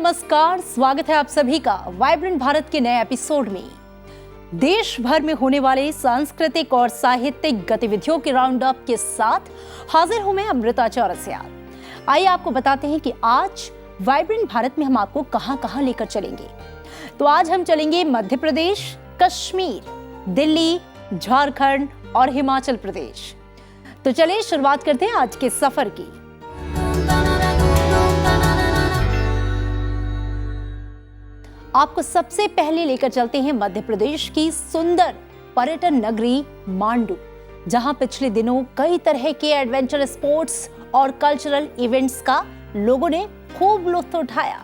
नमस्कार, स्वागत है आप सभी का वाइब्रेंट भारत के नए एपिसोड में। देश भर में होने वाले सांस्कृतिक और साहित्यिक गतिविधियों के राउंड अप के साथ हाजिर हूं मैं अमृता चौरसिया। आइए आपको बताते हैं कि आज वाइब्रेंट भारत में हम आपको कहां-कहां लेकर चलेंगे। तो आज हम चलेंगे मध्य प्रदेश, कश्मीर, दिल्ली, झारखंड और हिमाचल प्रदेश। तो चलिए शुरुआत करते हैं आज के सफर की। आपको सबसे पहले लेकर चलते हैं मध्य प्रदेश की सुंदर पर्यटन नगरी मांडू, जहां पिछले दिनों कई तरह के एडवेंचर स्पोर्ट्स और कल्चरल इवेंट्स का लोगों ने खूब लुत्फ उठाया।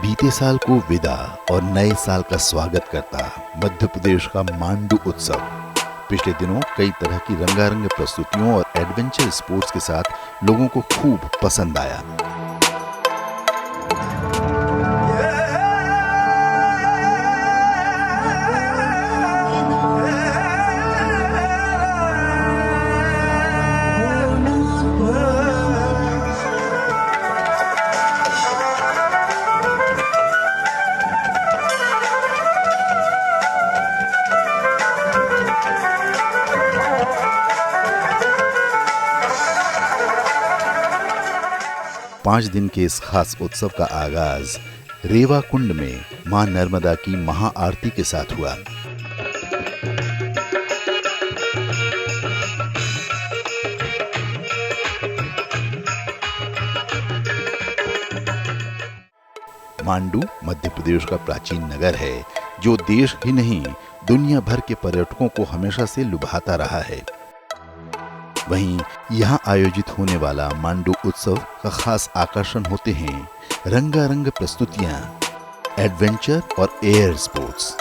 बीते साल को विदा और नए साल का स्वागत करता मध्य प्रदेश का मांडू उत्सव पिछले दिनों कई तरह की रंगारंग प्रस्तुतियों और एडवेंचर स्पोर्ट्स के साथ लोगों को खूब पसंद आया। पांच दिन के इस खास उत्सव का आगाज रेवा कुंड में मां नर्मदा की महाआरती के साथ हुआ। मांडू मध्य प्रदेश का प्राचीन नगर है जो देश ही नहीं दुनिया भर के पर्यटकों को हमेशा से लुभाता रहा है। वहीं यहाँ आयोजित होने वाला मांडू उत्सव का खास आकर्षण होते हैं रंगारंग प्रस्तुतियां, एडवेंचर और एयर स्पोर्ट्स,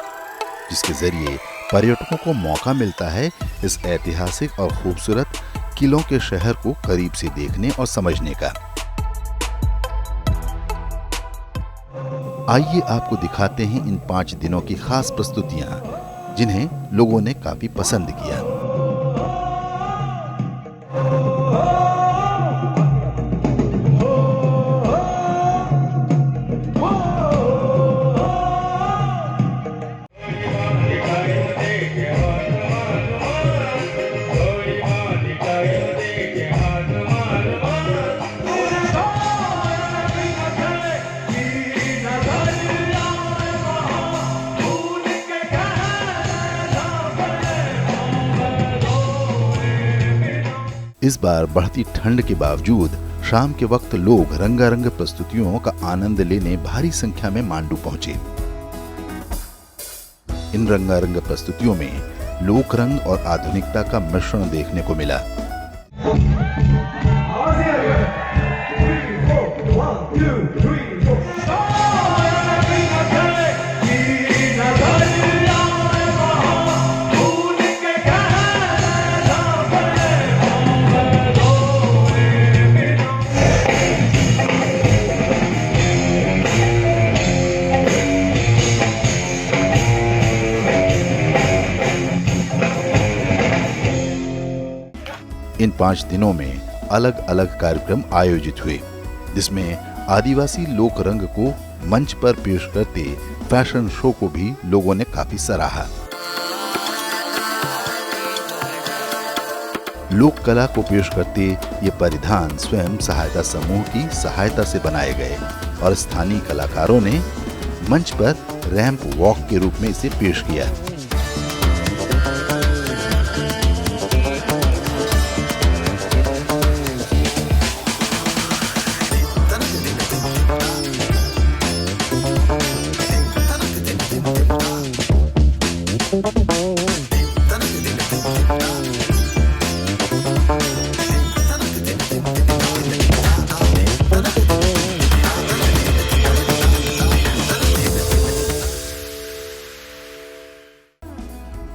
जिसके जरिए पर्यटकों को मौका मिलता है इस ऐतिहासिक और खूबसूरत किलों के शहर को करीब से देखने और समझने का। आइए आपको दिखाते हैं इन 5 दिनों की खास प्रस्तुतियां जिन्हें लोगों ने काफी पसंद किया। इस बार बढ़ती ठंड के बावजूद शाम के वक्त लोग रंगारंग प्रस्तुतियों का आनंद लेने भारी संख्या में मांडू पहुंचे। इन रंगारंग प्रस्तुतियों में लोक रंग और आधुनिकता का मिश्रण देखने को मिला। इन 5 दिनों में अलग अलग कार्यक्रम आयोजित हुए, जिसमें आदिवासी लोक रंग को मंच पर पेश करते फैशन शो को भी लोगों ने काफी सराहा। लोक कला को पेश करते ये परिधान स्वयं सहायता समूह की सहायता से बनाए गए और स्थानीय कलाकारों ने मंच पर रैंप वॉक के रूप में इसे पेश किया।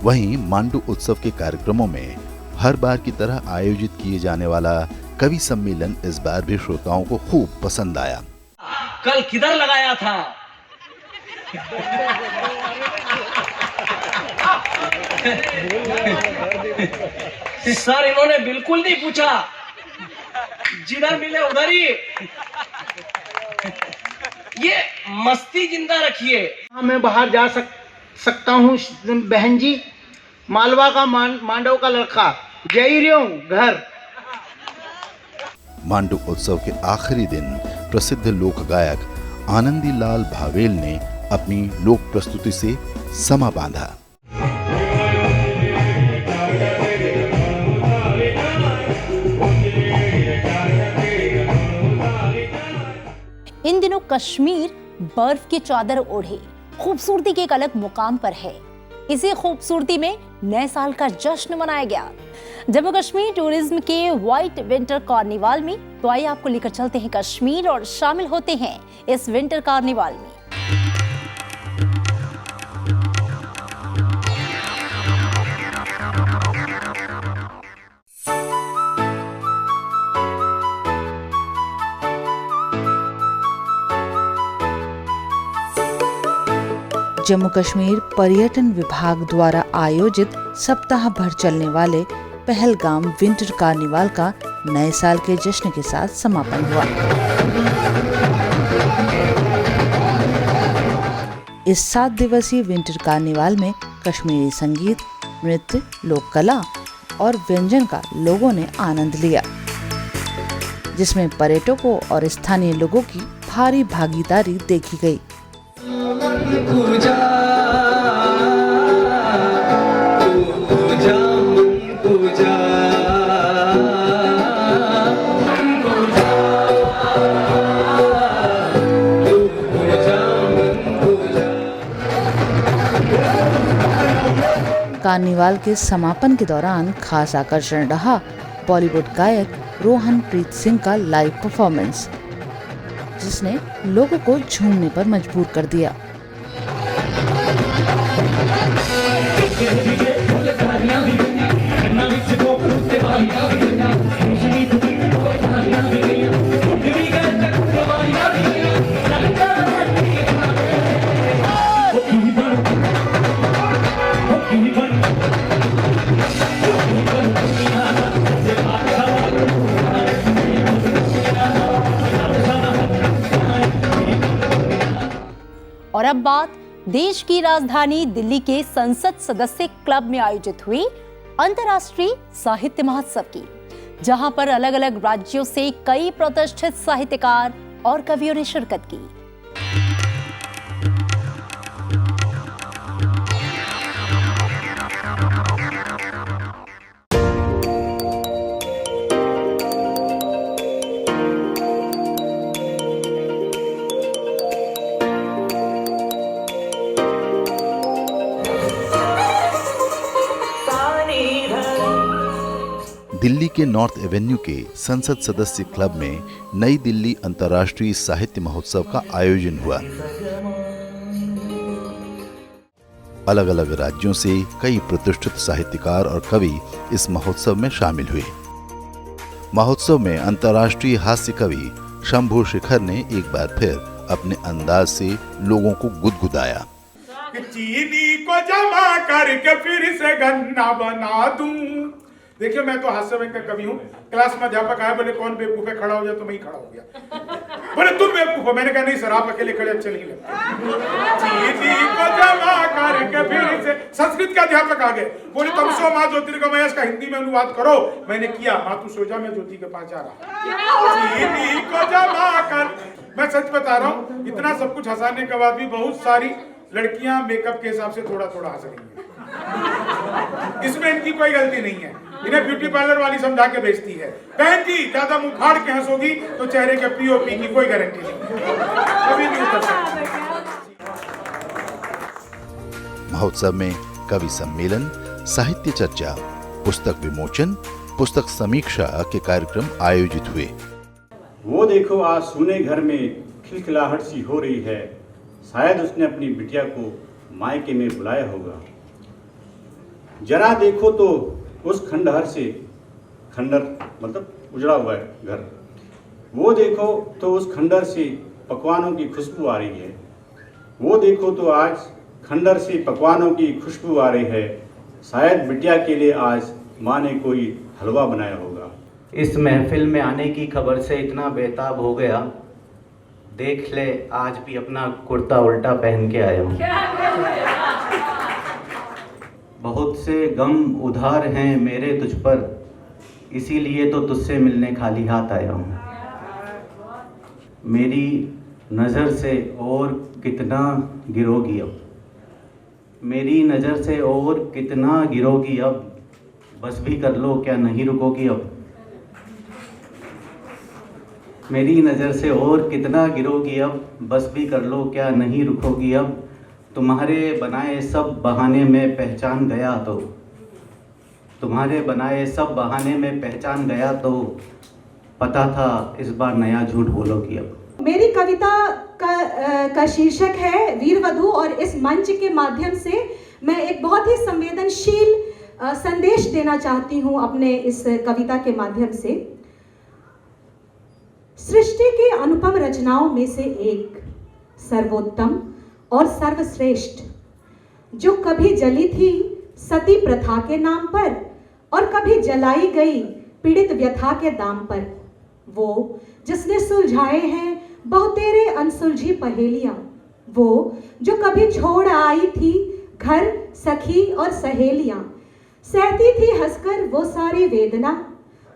वहीं मांडू उत्सव के कार्यक्रमों में हर बार की तरह आयोजित किए जाने वाला कवि सम्मेलन इस बार भी श्रोताओं को खूब पसंद आया। कल किधर लगाया था? सर इन्होंने बिल्कुल नहीं पूछा, जिधर मिले उधर ही ये मस्ती जिंदा रखिए। मैं बाहर जा सकता हूँ बहन जी, मालवा का मांडव का लड़का, जय रही हूँ घर। मांडू उत्सव के आखिरी दिन प्रसिद्ध लोक गायक आनंदी लाल भावेल ने अपनी लोक प्रस्तुति से समा बांधा। इन दिनों कश्मीर बर्फ की चादर ओढ़े खूबसूरती के एक अलग मुकाम पर है। इसी खूबसूरती में नए साल का जश्न मनाया गया जम्मू कश्मीर टूरिज्म के व्हाइट विंटर कार्निवाल में। तो आइए आपको लेकर चलते हैं कश्मीर और शामिल होते हैं इस विंटर कार्निवाल में। जम्मू कश्मीर पर्यटन विभाग द्वारा आयोजित सप्ताह भर चलने वाले पहलगाम विंटर कार्निवाल का नए साल के जश्न के साथ समापन हुआ। इस 7 दिवसीय विंटर कार्निवाल में कश्मीरी संगीत, नृत्य, लोक कला और व्यंजन का लोगों ने आनंद लिया, जिसमें पर्यटकों और स्थानीय लोगों की भारी भागीदारी देखी गई। पूजा पूजा पूजा कार्निवाल के समापन के दौरान खास आकर्षण रहा बॉलीवुड गायक रोहन प्रीत सिंह का लाइव परफॉर्मेंस, जिसने लोगों को झूमने पर मजबूर कर दिया। और अब बात देश की राजधानी दिल्ली के संसद सदस्य क्लब में आयोजित हुई अंतर्राष्ट्रीय साहित्य महोत्सव की, जहां पर अलग अलग राज्यों से कई प्रतिष्ठित साहित्यकार और कवियों ने शिरकत की। दिल्ली के नॉर्थ एवेन्यू के संसद सदस्य क्लब में नई दिल्ली अंतर्राष्ट्रीय साहित्य महोत्सव का आयोजन हुआ। अलग अलग राज्यों से कई प्रतिष्ठित साहित्यकार और कवि इस महोत्सव में शामिल हुए। महोत्सव में अंतर्राष्ट्रीय हास्य कवि शंभू शेखर ने एक बार फिर अपने अंदाज से लोगों को गुदगुदाया। चीनी को जमा करके फिर से गन्ना बना दूं। देखिए, मैं तो हास्य में का कवि हूँ। क्लास में अध्यापक आए, बोले कौन बेवकूफ है, खड़ा हो जाए, तो मैं ही खड़ा हो गया। बोले तुम बेवकूफ हो। मैंने कहा नहीं सर, आप अकेले खड़े अच्छे नहीं लगते। चीनी को जमा करके फिर से। संस्कृत के अध्यापक आ गए, बोले तमसो माँ ज्योतिर्गमय, इसका हिंदी में अनुवाद करो। मैंने किया, माँ तू सो जा, मैं ज्योति के पास जा रहा। चीनी को जमा कर। मैं सच बता रहा हूँ, इतना सब कुछ हंसाने के बाद भी बहुत सारी लड़कियां मेकअप के हिसाब से थोड़ा थोड़ा हंस रही हैं। इसमें इनकी कोई गलती नहीं है। इन्हें ब्यूटी पार्लर वाली समझा के बेचती है। बहन जी, ज्यादा मुंह फाड़ के हंसोगी तो चेहरे के पीओपी की कोई गारंटी नहीं, कभी नहीं उतर सकती। महोत्सव में कवि सम्मेलन, साहित्य चर्चा, पुस्तक विमोचन, पुस्तक समीक्षा के कार्यक्रम आयोजित हुए। वो देखो आज सुने घर में खिलखिलाहट सी हो रही है, शायद उसने अपनी बिटिया को मायके में बुलाया होगा। जरा देखो तो उस खंडहर से, खंडहर मतलब उजड़ा हुआ है घर, वो देखो तो उस खंडहर से पकवानों की खुशबू आ रही है। वो देखो तो आज खंडहर से पकवानों की खुशबू आ रही है। शायद बिटिया के लिए आज माँ ने कोई हलवा बनाया होगा। इस महफिल में आने की खबर से इतना बेताब हो गया, देख ले आज भी अपना कुर्ता उल्टा पहन के आया हूँ। बहुत से गम उधार हैं मेरे तुझ पर, इसीलिए तो तुझसे मिलने खाली हाथ आया हूँ। मेरी नज़र से और कितना गिरोगी अब, मेरी नज़र से और कितना गिरोगी अब, बस भी कर लो क्या नहीं रुकोगी अब। मेरी नज़र से और कितना गिरोगी अब, बस भी कर लो क्या नहीं रुकोगी अब। तुम्हारे बनाए सब बहाने में पहचान गया तो, तुम्हारे बनाए सब बहाने में पहचान गया तो, पता था इस बार नया झूठ बोलोगी अब। मेरी कविता का शीर्षक है वीरवधू, और इस मंच के माध्यम से मैं एक बहुत ही संवेदनशील संदेश देना चाहती हूँ अपने इस कविता के माध्यम से। सृष्टि की अनुपम रचनाओं में से एक, सर्वोत्तम और सर्वश्रेष्ठ, जो कभी जली थी सती प्रथा के नाम पर और कभी जलाई गई पीड़ित व्यथा के दाम पर, वो जिसने सुलझाए हैं बहुतेरे अनसुलझी पहेलियां, वो जो कभी छोड़ आई थी घर सखी और सहेलियां, सहती थी हंसकर वो सारी वेदना,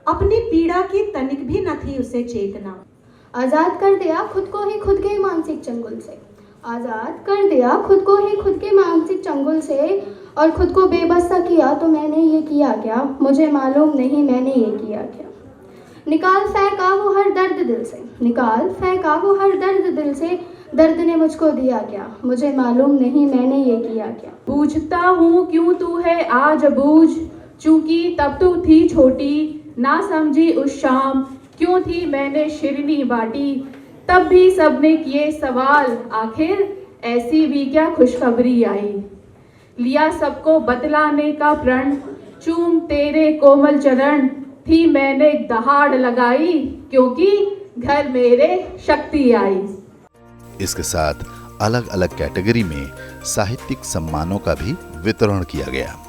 अपनी पीड़ा की तनिक भी न थी उसे चेतना। आज़ाद कर दिया खुद को ही खुद के मानसिक चंगुल से, आज़ाद कर दिया खुद को ही खुद के मानसिक चंगुल से, और खुद को बेबस सा किया तो मैंने ये किया क्या, मुझे मालूम नहीं मैंने ये किया क्या। निकाल फेंका वो हर दर्द दिल से, निकाल फेंका वो हर दर्द दिल से, दर्द ने मुझको दिया क्या, मुझे मालूम नहीं मैंने ये किया क्या। पूछता हूँ क्यों तू है आज बूझ, चूंकि तब तू थी छोटी, ना समझी उस शाम क्यों थी मैंने शिरनी बाटी। तब भी सबने किए सवाल, आखिर ऐसी भी क्या खुशखबरी आई। लिया सबको बतलाने का प्रण, चूम तेरे कोमल चरण, थी मैंने दहाड़ लगाई, क्योंकि घर मेरे शक्ति आई। इसके साथ अलग अलग कैटेगरी में साहित्यिक सम्मानों का भी वितरण किया गया।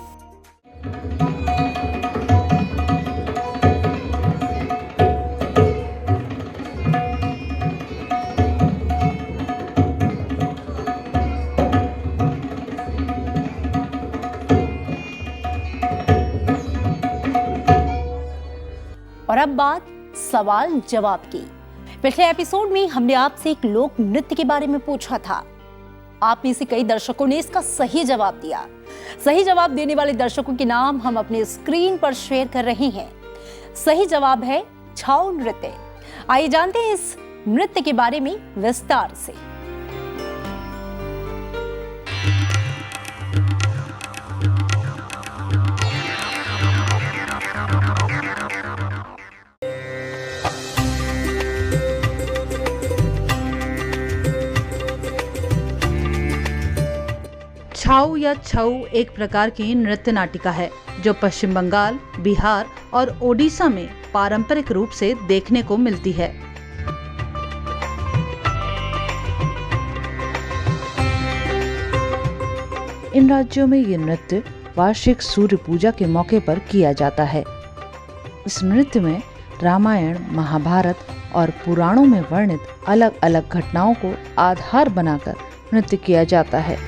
और अब बात सवाल जवाब की। पिछले एपिसोड में हमने आपसे एक लोक नृत्य के बारे में पूछा था। आप में से कई दर्शकों ने इसका सही जवाब दिया। सही जवाब देने वाले दर्शकों के नाम हम अपने स्क्रीन पर शेयर कर रहे हैं। सही जवाब है छाऊ नृत्य। आइए जानते हैं इस नृत्य के बारे में विस्तार से। छाऊ या छऊ एक प्रकार की नृत्य नाटिका है जो पश्चिम बंगाल, बिहार और ओडिशा में पारंपरिक रूप से देखने को मिलती है। इन राज्यों में ये नृत्य वार्षिक सूर्य पूजा के मौके पर किया जाता है। इस नृत्य में रामायण, महाभारत और पुराणों में वर्णित अलग अलग घटनाओं को आधार बनाकर नृत्य किया जाता है।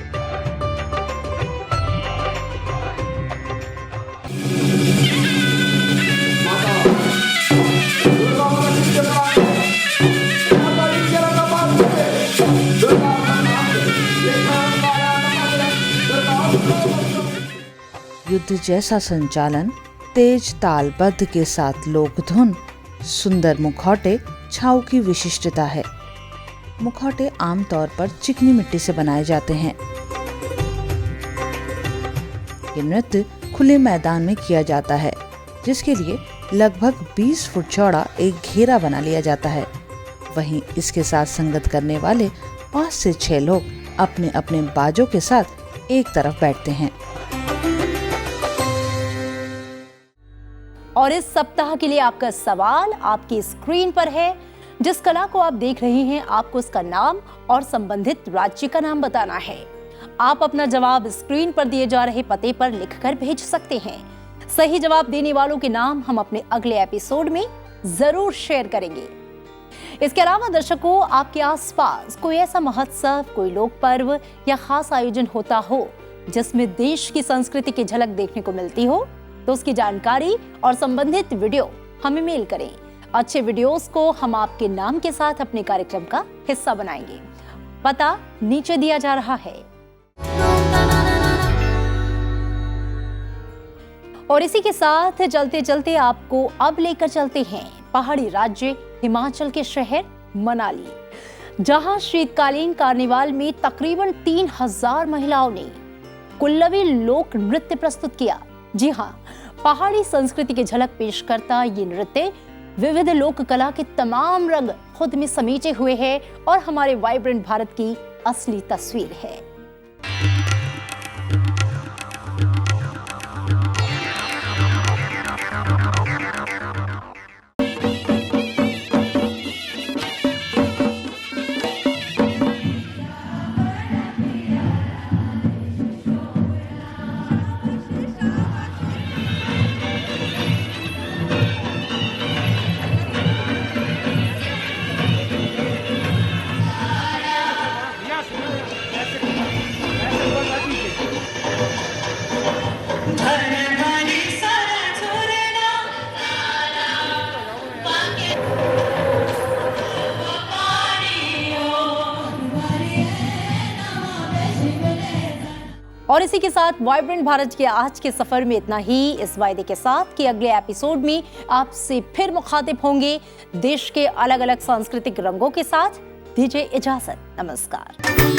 युद्ध जैसा संचालन, तेज तालबद्ध के साथ लोकधुन, सुंदर मुखौटे छाऊ की विशिष्टता है। मुखौटे आमतौर पर चिकनी मिट्टी से बनाए जाते हैं। ये नृत्य खुले मैदान में किया जाता है, जिसके लिए लगभग 20 फुट चौड़ा एक घेरा बना लिया जाता है। वहीं इसके साथ संगत करने वाले 5 से 6 लोग अपने अपने बाजों के साथ एक तरफ बैठते हैं। और इस सप्ताह के लिए आपका सवाल आपकी स्क्रीन पर है। जिस कला को आप देख रहे हैं, आपको उसका नाम और संबंधित राज्य का नाम बताना है। आप अपना जवाब स्क्रीन पर दिए जा रहे पते पर लिखकर भेज सकते हैं। सही जवाब देने वालों के नाम हम अपने अगले एपिसोड में जरूर शेयर करेंगे। इसके अलावा दर्शकों, आपके आसपास कोई ऐसा महोत्सव, कोई लोक पर्व या खास आयोजन होता हो जिसमें देश की संस्कृति की झलक देखने को मिलती हो, तो उसकी जानकारी और संबंधित वीडियो हमें मेल करें। अच्छे वीडियोस को हम आपके नाम के साथ अपने कार्यक्रम का हिस्सा बनाएंगे। पता नीचे दिया जा रहा है। और इसी के साथ चलते चलते आपको अब लेकर चलते हैं पहाड़ी राज्य हिमाचल के शहर मनाली, जहां शीतकालीन कार्निवाल में तकरीबन 3000 महिलाओं ने कुल्लवी लोक नृत्य प्रस्तुत किया। जी हां, पहाड़ी संस्कृति की झलक पेश करता ये नृत्य विविध लोक कला के तमाम रंग खुद में समेटे हुए है और हमारे वाइब्रेंट भारत की असली तस्वीर है। और इसी के साथ वाइब्रेंट भारत के आज के सफर में इतना ही, इस वायदे के साथ कि अगले एपिसोड में आपसे फिर मुखातिब होंगे देश के अलग अलग सांस्कृतिक रंगों के साथ। दीजिए इजाजत, नमस्कार।